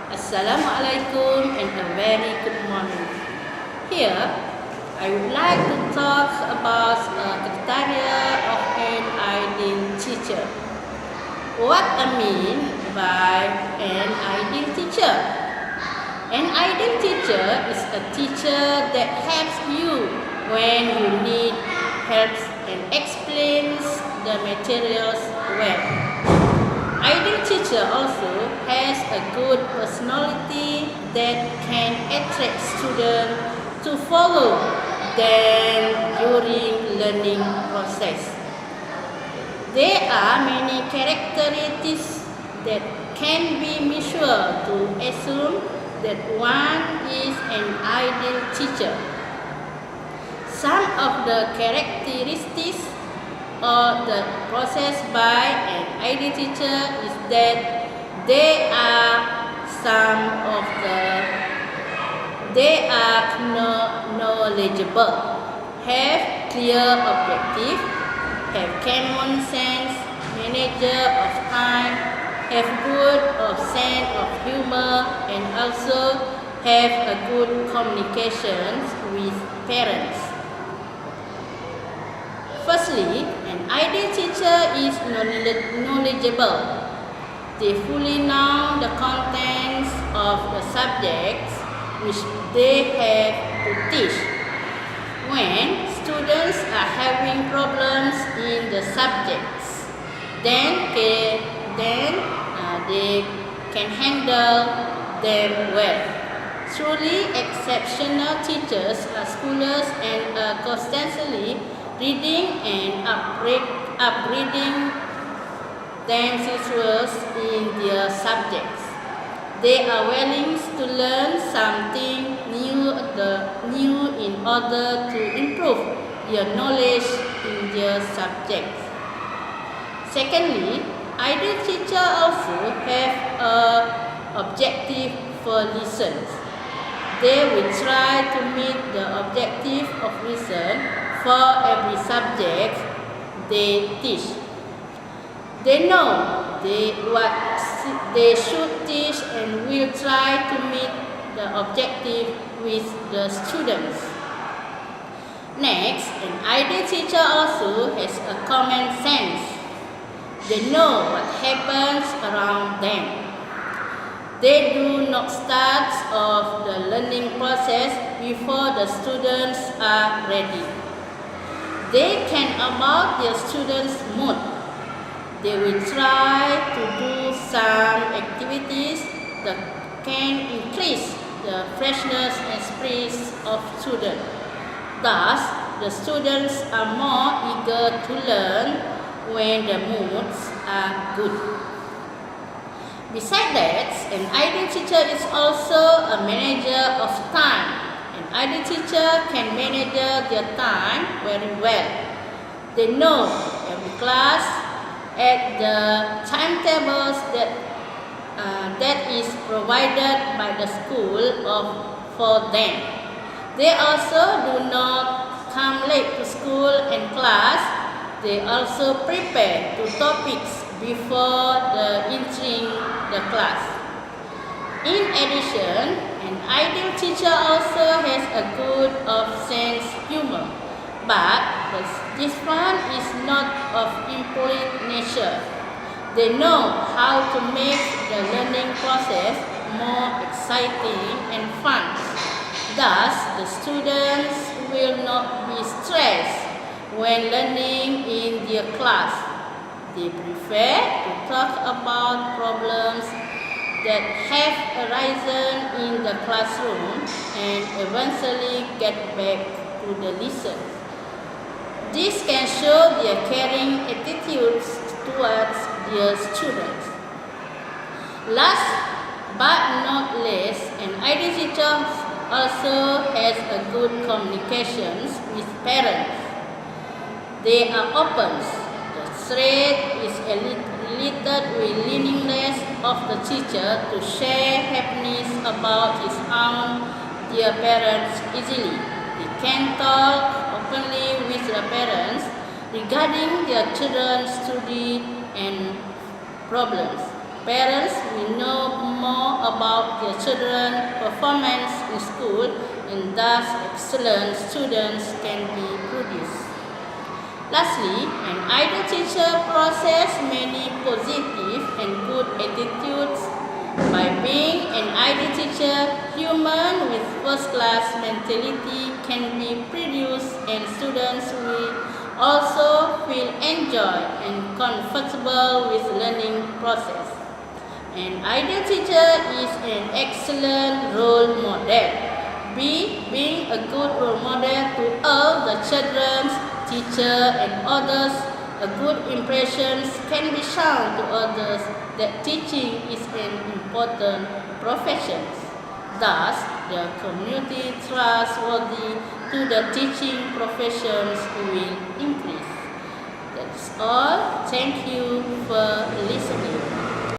Assalamualaikum and a very good morning. Here, I would like to talk about criteria of an ideal teacher. What I mean by an ideal teacher? An ideal teacher is a teacher that helps you when you need help and explains the materials well. Ideal teacher also has a good personality that can attract students to follow them during learning process. There are many characteristics that can be measured to assume that one is an ideal teacher. Some of the characteristics or the process by an ideal teacher is that they are knowledgeable, have clear objective, have common sense, manager of time, have good sense of humor, and also have a good communication with parents. Firstly, an ideal teacher is knowledgeable. They fully know the contents of the subjects which they have to teach. When students are having problems in the subjects, then they can handle them well. Truly exceptional teachers are scholars and are constantly reading and upgrading themselves in their subjects. They are willing to learn something new in order to improve their knowledge in their subjects. Secondly, ideal teachers also have an objective for lessons. They will try to meet the objective of lesson for every subject they teach. They know what they should teach and will try to meet the objective with the students. Next, an ideal teacher also has a common sense. They know what happens around them. They do not start off the learning process before the students are ready. They can about their students' mood. They will try to do some activities that can increase the freshness and spirit of students. Thus, the students are more eager to learn when the moods are good. Besides that, an ideal teacher is also a manager of time. An ideal teacher can manage their time very well. They know every class at the timetables that is provided by the school for them. They also do not come late to school and class. They also prepare the topics before entering the class. In addition, an ideal teacher also has a good sense of humor, but this one is not of impolite nature. They know how to make the learning process more exciting and fun. Thus, the students will not be stressed when learning in their class. They prefer to talk about problems that have arisen in the classroom and eventually get back to the lesson. This can show their caring attitudes towards their students. Last but not least, an ideal teacher also has a good communications with parents. They are open. Thread is related with willingness of the teacher to share happiness about his own dear parents easily. They can talk openly with the parents regarding their children's study and problems. Parents will know more about their children's performance in school, and thus excellent students can be produced. Lastly, an ideal teacher possesses many positive and good attitudes. By being an ideal teacher, human with first-class mentality can be produced, and students will also feel enjoy and comfortable with learning process. An ideal teacher is an excellent role model. Being a good role model to all the children, teacher, and others, a good impression can be shown to others that teaching is an important profession. Thus, the community trustworthy to the teaching professions will increase. That's all. Thank you for listening.